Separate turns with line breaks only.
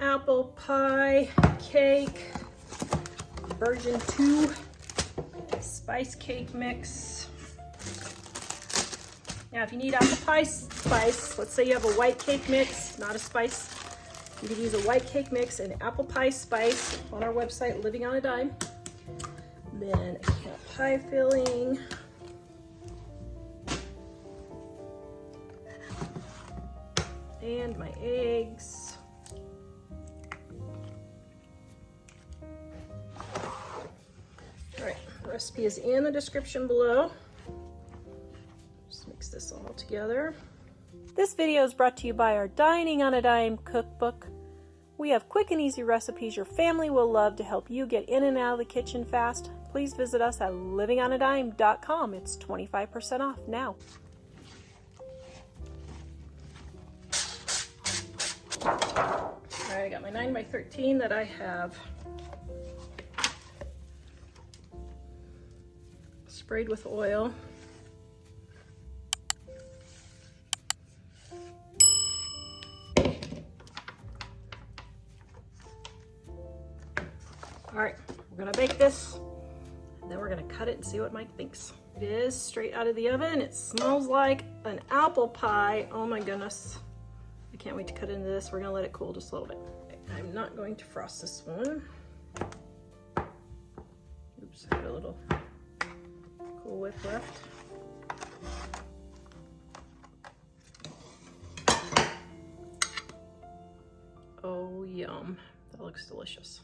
apple pie cake, version 2, spice cake mix. Now, if you need apple pie spice, let's say you have a white cake mix, not a spice, you could use a white cake mix and apple pie spice on our website, Living on a Dime. Then a pie filling. And my eggs. All right, the recipe is in the description below. Just mix this all together. This video is brought to you by our Dining on a Dime cookbook. We have quick and easy recipes your family will love to help you get in and out of the kitchen fast. Please visit us at livingonadime.com. It's 25% off now. All right, I got my 9x13 that I have sprayed with oil. All right, we're gonna bake this, and then we're gonna cut it and see what Mike thinks. It is straight out of the oven. It smells like an apple pie. Oh my goodness. I can't wait to cut into this. We're gonna let it cool just a little bit. I'm not going to frost this one. Oops, I got a little Cool Whip left. Oh, yum. That looks delicious.